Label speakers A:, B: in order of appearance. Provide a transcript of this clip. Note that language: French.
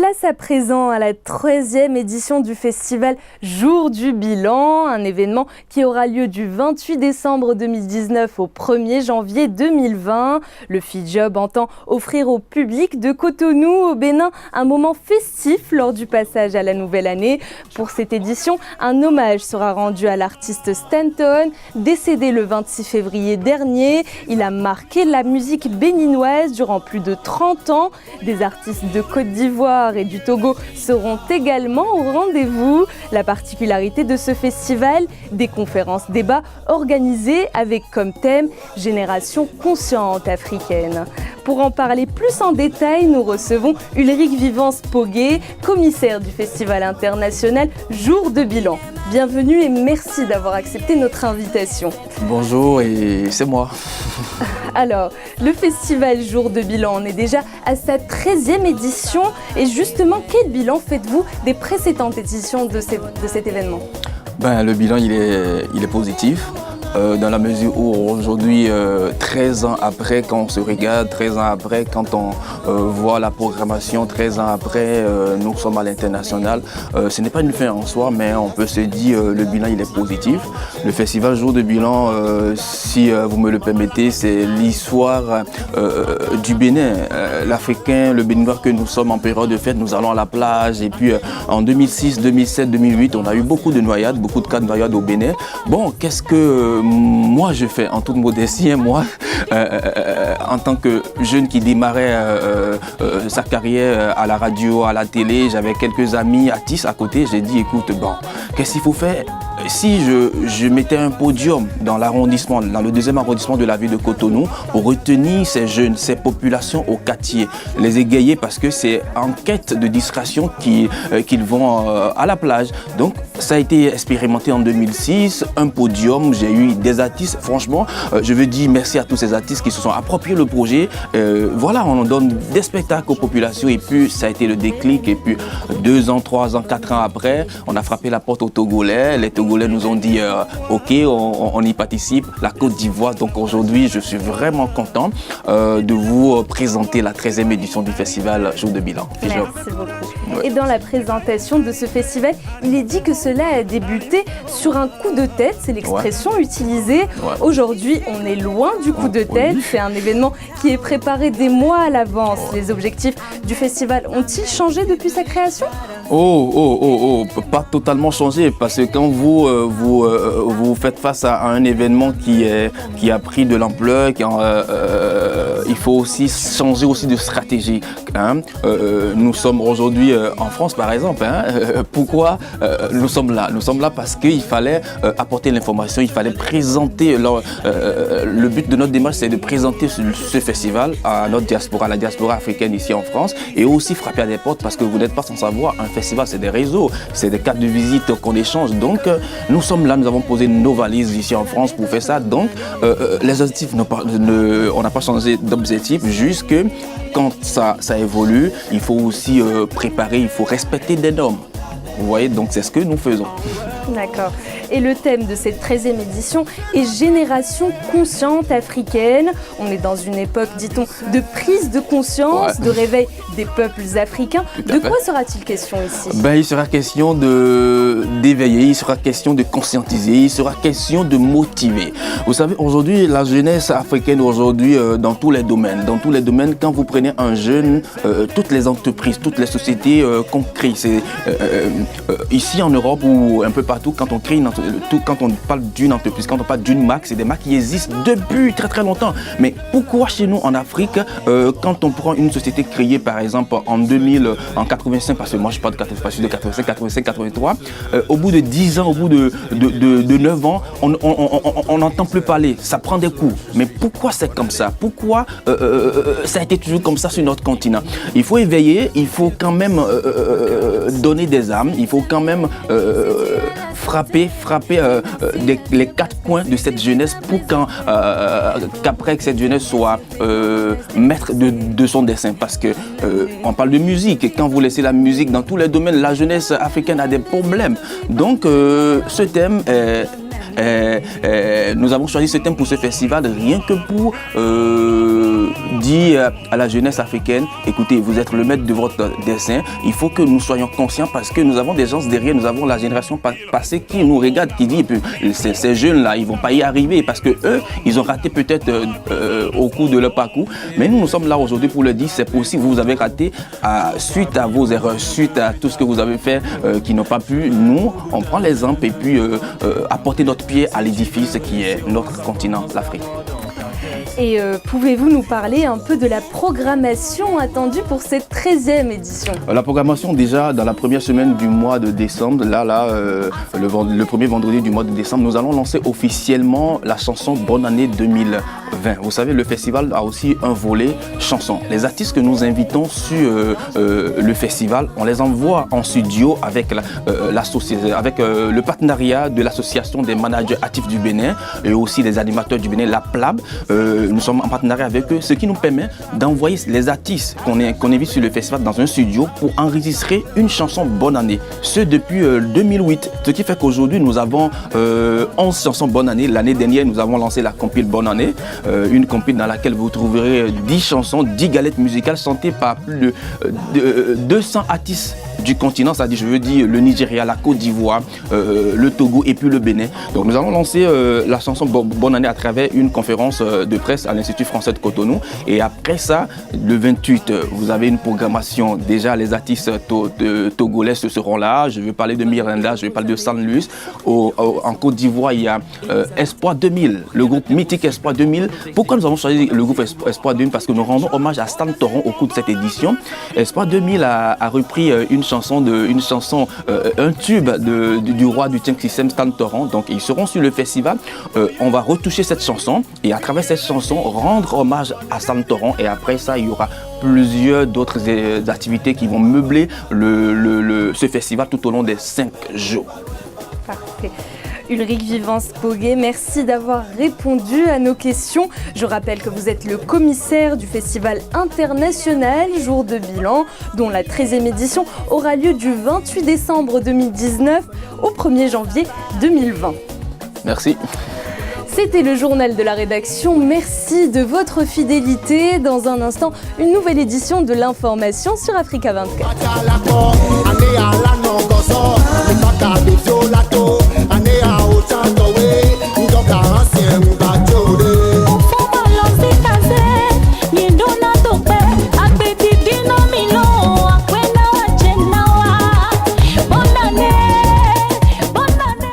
A: Place à présent à la 13e édition du festival Jour du Bilan, un événement qui aura lieu du 28 décembre 2019 au 1er janvier 2020. Le FIJOB entend offrir au public de Cotonou au Bénin un moment festif lors du passage à la nouvelle année. Pour cette édition, un hommage sera rendu à l'artiste Stanton, décédé le 26 février dernier. Il a marqué la musique béninoise durant plus de 30 ans. Des artistes de Côte d'Ivoire et du Togo seront également au rendez-vous. La particularité de ce festival, des conférences débats organisées avec comme thème « Génération consciente africaine ». Pour en parler plus en détail, nous recevons Ulrich Vivance Poguet, commissaire du Festival international Jour de Bilan. Bienvenue et merci d'avoir accepté notre invitation.
B: Bonjour et c'est moi.
A: Alors, le festival Jour de Bilan en est déjà à sa 13e édition. Et justement, quel bilan faites-vous des précédentes éditions de cet événement ?
B: Le bilan, il est positif. Dans la mesure où aujourd'hui, 13 ans après, quand on se regarde, 13 ans après, quand on voit la programmation, 13 ans après, nous sommes à l'international. Ce n'est pas une fin en soi, mais on peut se dire le bilan, il est positif. Le festival Jour de Bilan, si vous me le permettez, c'est l'histoire du Bénin. L'Africain, le Béninois que nous sommes en période de fête, nous allons à la plage. Et puis en 2006, 2007, 2008, on a eu beaucoup de noyades, beaucoup de cas de noyades au Bénin. Bon, qu'est-ce que moi je fais en toute modestie, moi, en tant que jeune qui démarrait sa carrière à la radio, à la télé, j'avais quelques amis artistes à côté, j'ai dit écoute, bon, qu'est-ce qu'il faut faire? Si je mettais un podium dans l'arrondissement, dans le 2e arrondissement de la ville de Cotonou, pour retenir ces jeunes, ces populations au quartier, les égayer parce que c'est en quête de distraction qu'ils vont à la plage. Donc ça a été expérimenté en 2006, un podium, j'ai eu des artistes, franchement, je veux dire merci à tous ces artistes qui se sont appropriés le projet. Voilà, on donne des spectacles aux populations et puis ça a été le déclic. Et puis 2 ans, 3 ans, 4 ans après, on a frappé la porte aux Togolais. Les Togolais nous ont dit ok, on y participe, la Côte d'Ivoire. Donc aujourd'hui, je suis vraiment content de vous présenter la 13e édition du festival Jour de Bilan.
A: Merci beaucoup. Ouais. Et dans la présentation de ce festival, il est dit que cela a débuté sur un coup de tête, c'est l'expression utilisée. Ouais. Aujourd'hui, on est loin du coup de tête. Oui. C'est un événement qui est préparé des mois à l'avance. Les objectifs du festival ont-ils changé depuis sa création ?
B: Pas totalement changé, parce que quand vous faites face à un événement qui a pris de l'ampleur, il faut aussi changer aussi de stratégie. Nous sommes aujourd'hui en France par exemple. Pourquoi nous sommes là? Nous sommes là parce qu'il fallait apporter l'information, il fallait présenter. Le but de notre démarche, c'est de présenter ce festival à notre diaspora, la diaspora africaine ici en France, et aussi frapper à des portes, parce que vous n'êtes pas sans savoir, un festival c'est des réseaux, c'est des cartes de visite qu'on échange. Donc nous sommes là, nous avons posé nos valises ici en France pour faire ça. Donc les objectifs, on n'a pas changé d'objectif, juste que quand ça évolue, il faut aussi préparer, il faut respecter des normes. Vous voyez, donc c'est ce que nous faisons.
A: D'accord. Et le thème de cette 13e édition est Génération consciente africaine. On est dans une époque, dit-on, de prise de conscience, de réveil des peuples africains. De quoi sera-t-il question ici ?
B: Il sera question d'éveiller, il sera question de conscientiser, il sera question de motiver. Vous savez, aujourd'hui, la jeunesse africaine, aujourd'hui, dans tous les domaines, quand vous prenez un jeune, toutes les entreprises, toutes les sociétés qu'on crée, ici en Europe ou un peu partout, quand on crée quand on parle d'une entreprise, quand on parle d'une marque, c'est des marques qui existent depuis très très longtemps. Mais pourquoi chez nous en Afrique, quand on prend une société créée par exemple en 85, parce que moi je parle de 85, 83, au bout de 10 ans, au bout de 9 ans, on n'entend plus parler, ça prend des coups. Mais pourquoi c'est comme ça? Pourquoi ça a été toujours comme ça sur notre continent? Il faut éveiller, il faut quand même donner des armes, il faut quand même frapper les 4 coins de cette jeunesse pour qu'après que cette jeunesse soit maître de son destin. Parce que on parle de musique, et quand vous laissez la musique dans tous les domaines, la jeunesse africaine a des problèmes. Donc ce thème est nous avons choisi ce thème pour ce festival rien que pour dire à la jeunesse africaine, écoutez, vous êtes le maître de votre destin, il faut que nous soyons conscients parce que nous avons des gens derrière, nous avons la génération passée qui nous regarde, qui dit, ces jeunes-là, ils ne vont pas y arriver parce que eux, ils ont raté peut-être au cours de leur parcours. Mais nous sommes là aujourd'hui pour le dire, c'est possible, vous avez raté suite à vos erreurs, suite à tout ce que vous avez fait qui n'ont pas pu. Nous, on prend l'exemple et puis apporter notre pied à l'édifice qui est notre continent, l'Afrique.
A: Et pouvez-vous nous parler un peu de la programmation attendue pour cette 13e édition?
B: La programmation, déjà, dans la première semaine du mois de décembre, le premier vendredi du mois de décembre, nous allons lancer officiellement la chanson Bonne Année 2020. Vous savez, le festival a aussi un volet chanson. Les artistes que nous invitons sur le festival, on les envoie en studio avec le partenariat de l'association des managers actifs du Bénin et aussi des animateurs du Bénin, la PLAB. Nous sommes en partenariat avec eux, ce qui nous permet d'envoyer les artistes qu'on invite sur le festival dans un studio pour enregistrer une chanson Bonne Année. Ce depuis 2008, ce qui fait qu'aujourd'hui nous avons 11 chansons Bonne Année. L'année dernière, nous avons lancé la compile Bonne Année, une compile dans laquelle vous trouverez 10 chansons, 10 galettes musicales chantées par plus de 200 artistes du continent, c'est-à-dire je veux dire le Nigeria, la Côte d'Ivoire, le Togo et puis le Bénin. Donc nous allons lancer la chanson Bonne Année à travers une conférence de presse à l'Institut français de Cotonou. Et après ça, le 28, vous avez une programmation. Déjà, les artistes togolais seront là. Je vais parler de Miranda, je vais parler de San Luis. En Côte d'Ivoire, il y a Espoir 2000, le groupe mythique Espoir 2000. Pourquoi nous avons choisi le groupe Espoir 2000? Parce que nous rendons hommage à Stan Toron au cours de cette édition. Espoir 2000 a repris un tube du roi du Tchèque System, Stan Toron. Donc ils seront sur le festival. On va retoucher cette chanson et à travers cette chanson rendre hommage à Stan Toron. Et après ça, il y aura plusieurs d'autres activités qui vont meubler ce festival tout au long des 5 jours.
A: Parfait. Ulrich Vivance Poguet, merci d'avoir répondu à nos questions. Je rappelle que vous êtes le commissaire du Festival international Jour de Bilan, dont la 13e édition aura lieu du 28 décembre 2019 au 1er janvier 2020.
B: Merci.
A: C'était le journal de la rédaction. Merci de votre fidélité. Dans un instant, une nouvelle édition de l'information sur Africa 24.